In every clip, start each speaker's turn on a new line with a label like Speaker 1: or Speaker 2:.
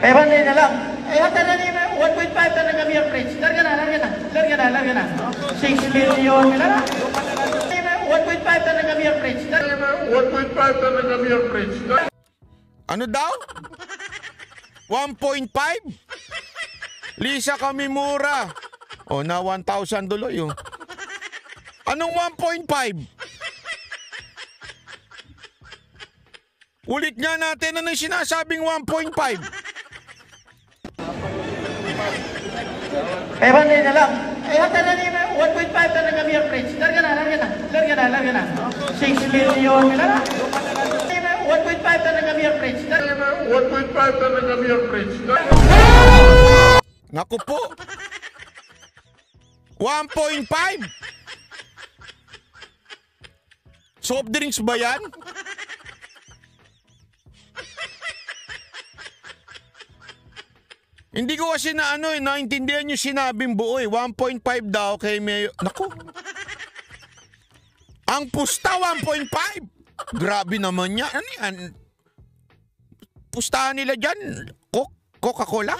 Speaker 1: Eh, banay na lang. Eh, hata na nila, 1.5 na kami ang French. Larga na. 6 million na. 1.5 na kami ang French.
Speaker 2: 1.5 na kami ang French.
Speaker 3: Ano daw? 1.5? Lisa kami mura. O, na 1,000 tuloy yun. Anong 1.5? Ulit nga natin, ano yung sinasabing 1.5?
Speaker 1: Eh, banay na lang. Eh, hata na nila, 1.5 na kami ang French. Larga na. 6 million na. 1.5 na kami ang French.
Speaker 2: 1.5 na kami ang French.
Speaker 3: Naku po. 1.5? Soft drinks ba yan? Hindi ko kasi naintindihan yung sinabing buo eh. 1.5 daw kay Mayor. Naku. Ang pusta 1.5? Grabe naman yan. Ano yan? Pustahan nila dyan. Coca-Cola?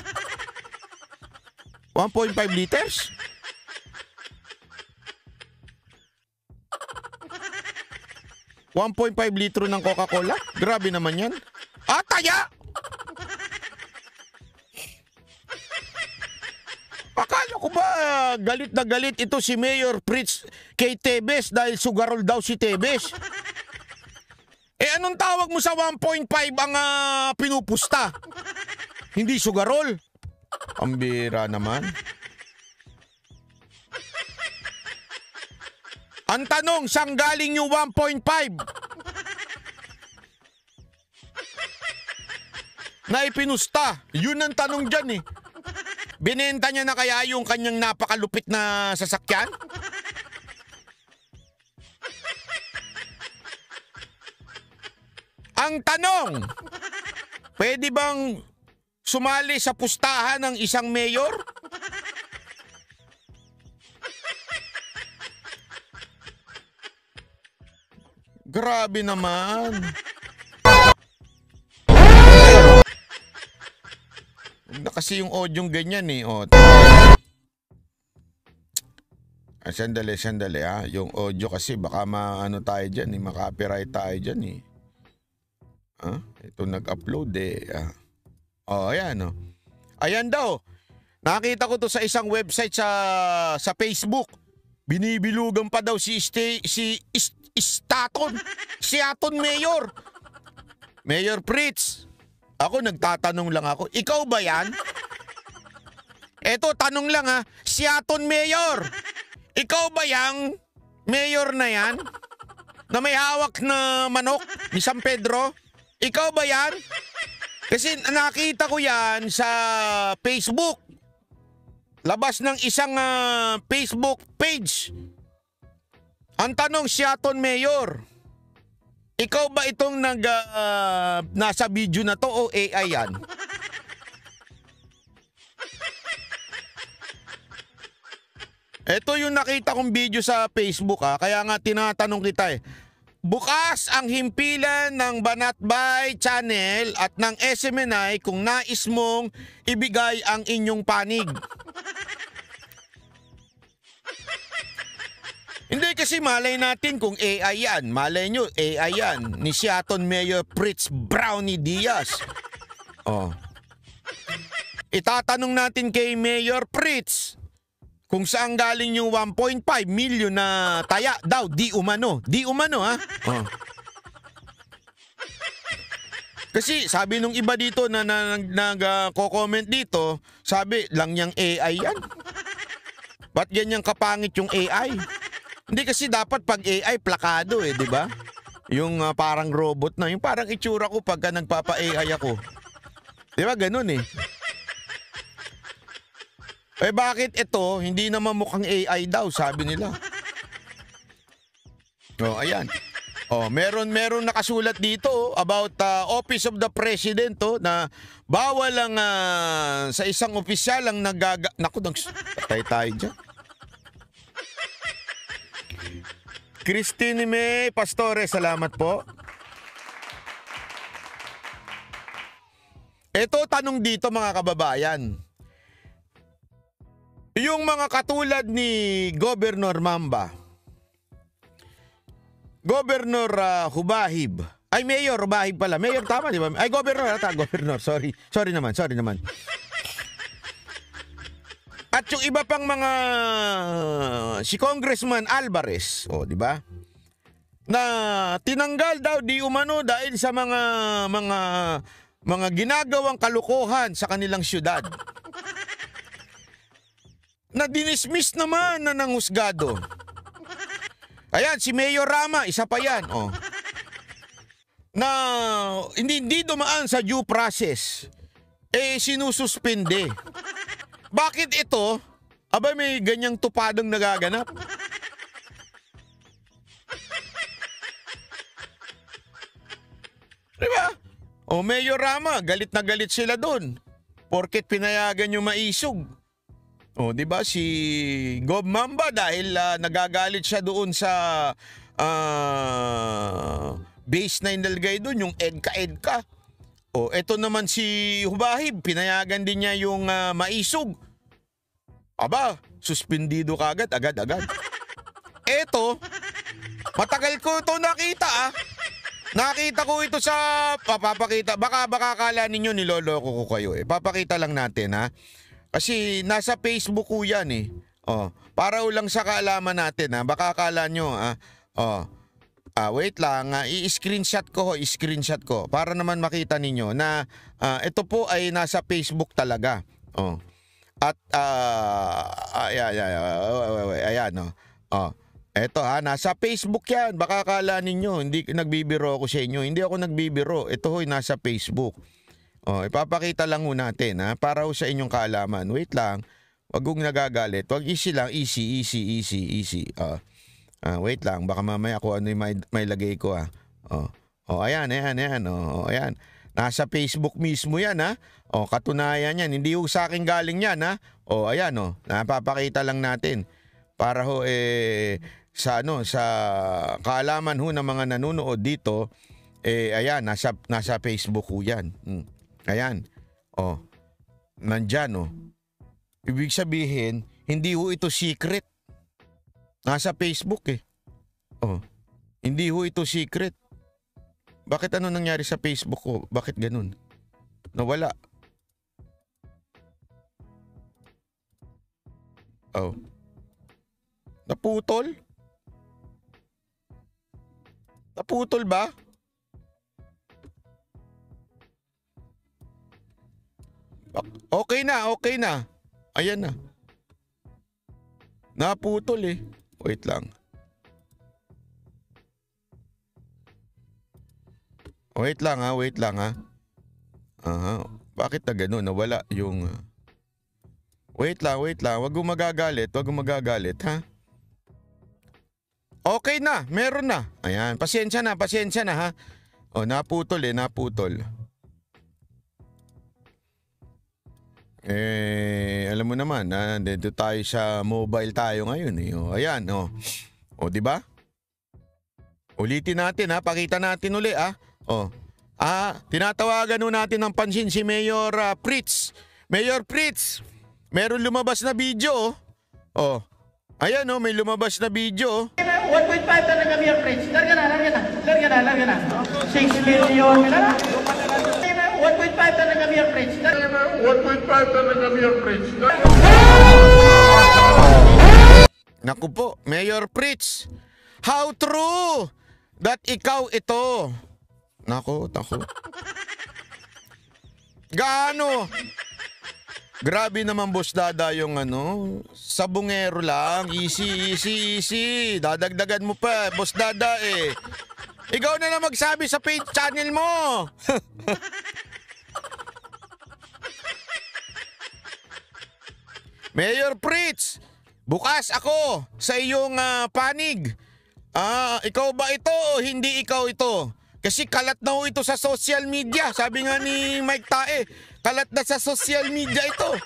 Speaker 3: 1.5 liters? $1.5 litro ng Coca-Cola? Grabe naman yan. Taya! Akala ko ba galit na galit ito si Mayor Fritz kay Tebes dahil sugarol daw si Tebes? Eh anong tawag mo sa 1.5 ang pinupusta? Hindi sugarol? Ang bira naman. Ang tanong, saan galing yung 1.5? Na ipinusta. Yun ang tanong dyan eh. Binenta niya na kaya yung kanyang napakalupit na sasakyan? Ang tanong, pwede bang sumali sa pustahan ng isang mayor? Grabe naman. Huwag na kasi yung audio ganyan eh. Sandali ha. Yung audio kasi baka maano tayo dyan eh. Maka-copyright tayo dyan eh. Ito nag-upload eh. Ayan Ayan daw. Nakita ko to sa isang website sa Facebook. Binibilugan pa daw si Aton Mayor. Mayor Fritz. Ako nagtatanong lang ako. Ikaw ba yan? Eto, tanong lang ha. Si Aton Mayor. Ikaw ba yang mayor na yan? Na may hawak na manok ni San Pedro? Ikaw ba yan? Kasi nakita ko yan sa Facebook. Labas ng isang Facebook page. Ang tanong, si Aton Mayor, ikaw ba itong nasa video na to o AI yan? Ito yung nakita kong video sa Facebook kaya nga tinatanong kita eh. Bukas ang himpilan ng Banatbay Channel at ng SMNI kung nais mong ibigay ang inyong panig. Hindi kasi malay natin kung AI yan. Malay nyo, AI yan. Ni si Aton Mayor Fritz Brownie Diaz. Itatanong natin kay Mayor Fritz kung saan galing yung 1.5 million na taya daw. Di umano ha. Kasi sabi nung iba dito na nag-comment dito, sabi lang niyang AI yan. Ba't ganyan kapangit yung AI? Hindi kasi dapat pag AI plakado di ba? Yung parang robot na, yung parang itsura ko pagka nagpapa-AI ako. Di ba ganun eh? Eh bakit ito hindi naman mukhang AI daw, sabi nila. Ayan. Meron nakasulat dito about Office of the President na bawal lang sa isang opisyal ang naku, patay tayo dyan. Christine May Pastore, salamat po. Ito tanong dito mga kababayan. Yung mga katulad ni Governor Mamba, Governor Hubahib, ay Mayor Hubahib pala. Mayor tama di ba? Ay Governor, Governor, sorry. Sorry naman. At yung iba pang mga si Congressman Alvarez, di ba? Na tinanggal daw di umano dahil sa mga ginagawang kalukuhan sa kanilang syudad. Na dinismiss naman na ng husgado. Ayan, si Mayor Rama, isa pa yan. Na hindi dumaan sa due process. Sinususpende. Bakit ito? Aba, may ganyang tupadang nagaganap. Diba? Mayor Rama, galit na galit sila doon. Porket pinayagan yung maisog. Diba? Si Gov Mamba dahil nagagalit siya doon sa base na inalagay doon, yung EDCA. Eto naman si Hubahib, pinayagan din niya yung maisog. Aba, suspendido kagad, agad-agad. Eto, matagal ko ito nakita Nakita ko ito sa papakita. Baka kala ninyo niloloko ko kayo Papakita lang natin Kasi nasa Facebook ko yan para ulang sa kaalaman natin Baka kala nyo wait lang, i-screenshot ko para naman makita ninyo na ito po ay nasa Facebook talaga. At ayan eto nasa Facebook yan. Baka akala ninyo hindi nagbibiro ako sa inyo. Hindi ako nagbibiro. Ito ho'y nasa Facebook. Ipapakita lang ho natin para ho sa inyong kaalaman. Wait lang. Wag kong nagagalit. Wag easy lang. Easy. Wait lang, baka mamaya ako ano yung may lagay ko ayan. Ayan. Nasa Facebook mismo yan katunayan yan. Hindi ho sa akin galing yan ayan napapakita lang natin para ho sa kaalaman ho ng mga nanonood dito ayan nasa Facebook ho yan. Ayan. Nandyan Ibig sabihin, hindi ho ito secret. Nasa Facebook Hindi ho ito secret. Bakit ano nangyari sa Facebook ko? Bakit ganun? Nawala. Naputol? Naputol ba? Okay na. Ayan na. Naputol Wait lang. Wait lang Bakit na gano'n? Nawala yung... Wait lang. Wag mo magagalit. Okay na. Meron na. Ayan. Pasensya na naputol. Alam mo naman, dito tayo sa mobile tayo ngayon ayan, di ba? Ulitin natin pakita natin uli tinatawagan natin ng pansin si Mayor Pritz. Mayor Pritz, meron lumabas na video ayan may lumabas na video
Speaker 1: 1.5 talaga Mayor Pritz. Larga na. 6 million. 1.5 talaga Mayor Pritz.
Speaker 2: 1.5 talaga Mayor Pritz.
Speaker 3: Naku po, Mayor Pritz. How true that ikaw ito? Naku. Gaano? Grabe naman Boss Dada yung sabungero lang. Easy. Dadagdagan mo pa, Boss Dada Ikaw na lang magsabi sa page channel mo. Mayor Pritz, bukas ako sa iyong panig. Ikaw ba ito o hindi ikaw ito? Kasi kalat na ho ito sa social media. Sabi nga ni Mike Tae, kalat na sa social media ito.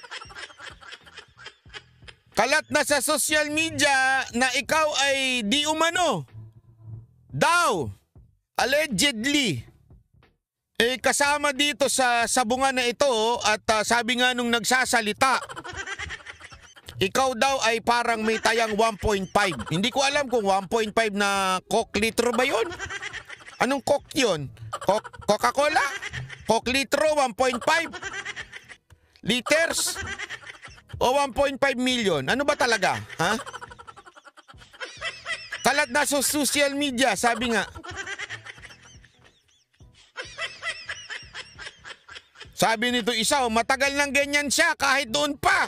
Speaker 3: Kalat na sa social media na ikaw ay di umano. Daw, allegedly, Kasama dito sa sabungan na ito at sabi nga nung nagsasalita, ikaw daw ay parang may tayang 1.5. Hindi ko alam kung 1.5 na Coke litro ba yun? Anong Coke yun? Coca-Cola? Coke litro 1.5 liters? O 1.5 million? Ano ba talaga? Ha? Kalat na sa social media, sabi nga. Sabi nito isa, matagal nang ganyan siya kahit doon pa.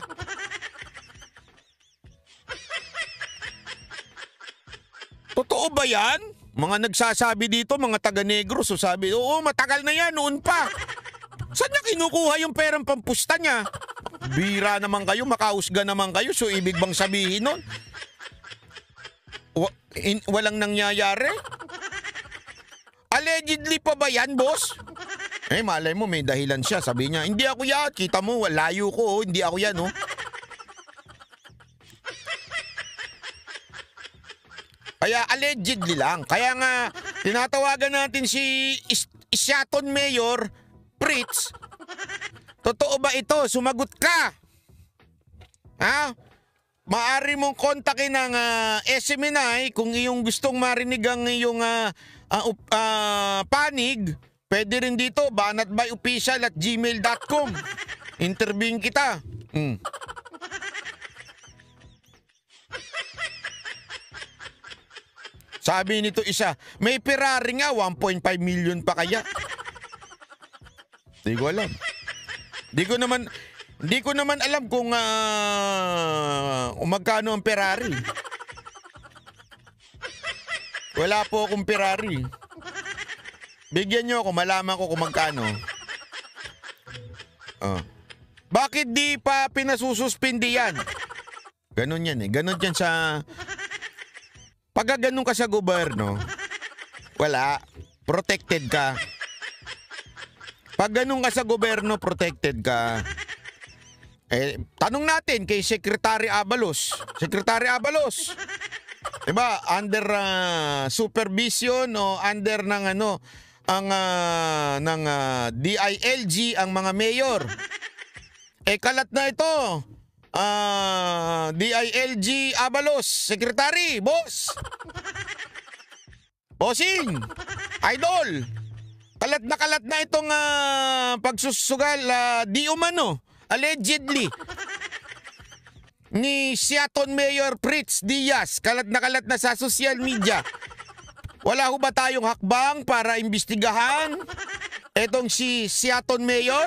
Speaker 3: Totoo ba yan? Mga nagsasabi dito, mga taga-Negros, so sabi, oo, matagal na yan, noon pa. Saan niya kinukuha yung perang pampusta niya? Bira naman kayo, makausga naman kayo, so ibig bang sabihin nun? Walang nangyayari? Allegedly pa ba yan, boss? Malay mo, may dahilan siya. Sabi niya, hindi ako yan. Kita mo, layo ko. Hindi ako yan, oh. Kaya allegedly lang. Kaya nga, tinatawagan natin si Seaton Mayor Fritz. Totoo ba ito? Sumagot ka. Ha? Maaari mong kontakin ng SMNI kung iyong gustong marinig ang iyong panig. Pwede rin dito, banatbyofficial@gmail.com. Interviewin kita. Sabi nito isa, may Ferrari nga, 1.5 million pa kaya? Hindi ko alam. Hindi ko naman alam kung magkano ang Ferrari. Wala po akong Ferrari. Bigyan nyo ako, malaman ko kung magkano. Bakit di pa pinasususpindi yan? Ganon yan eh. Ganon yan sa... Pag ganon ka sa gobyerno, wala. Protected ka. Pag ganon ka sa gobyerno, protected ka. Tanong natin kay Secretary Abalos. Secretary Abalos. Diba? Under supervision o under ng ng DILG ang mga mayor. Kalat na ito. DILG Abalos, Secretary, boss. Bossing, idol. Kalat na itong pagsusugal di umano, allegedly, ni Seaton Mayor Fritz Diaz. Kalat na sa social media. Wala ho ba tayong hakbang para imbestigahan etong si Seaton Mayor?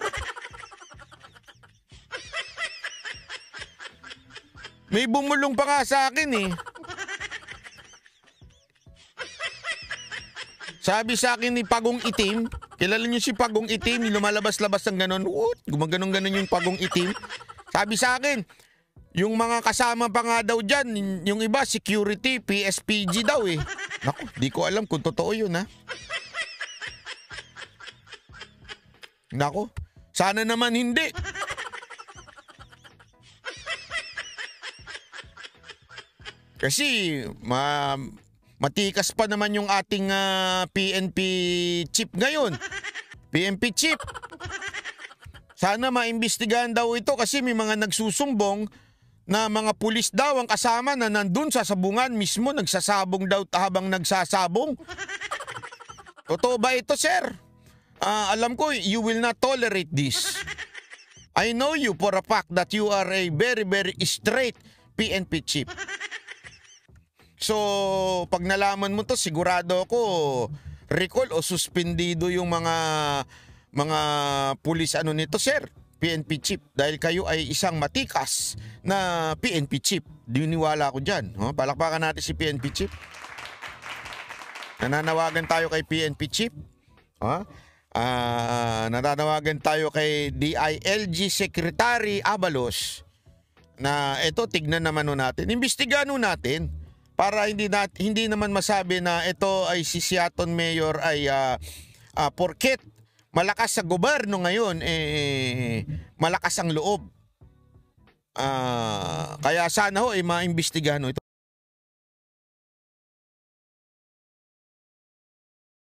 Speaker 3: May bumulong pa nga sa akin eh. Sabi sa akin ni Pagong Itim, kilala niyo si Pagong Itim, yung lumalabas-labas ng ganon, gumaganon-ganon yung Pagong Itim. Sabi sa akin, yung mga kasama pa nga daw dyan, yung iba security, PSPG daw eh. Naku, di ko alam kung totoo yun ha. Naku, sana naman hindi. Kasi matikas pa naman yung ating PNP chief ngayon. PNP chief. Sana maimbestigahan daw ito kasi may mga nagsusumbong na mga pulis daw ang kasama na nandun sa sabungan mismo, nagsasabong daw habang nagsasabong. Totoo ba ito, sir? Alam ko, you will not tolerate this. I know you for a fact that you are a very, very straight PNP chief. So, pag nalaman mo to, sigurado ako, recall o suspendido yung mga pulis nito, sir. PNP chief. Dahil kayo ay isang matikas na PNP chief. Diniwala ko dyan. Palakpakan natin si PNP chief. Nananawagan tayo kay PNP chief. Nananawagan tayo kay DILG Secretary Abalos na ito, tignan naman natin. Imbestigahan natin para hindi naman masabi na ito ay si Seaton Mayor ay porket malakas sa gobyerno ngayon, malakas ang loob. Kaya sana maimbestigahan ito.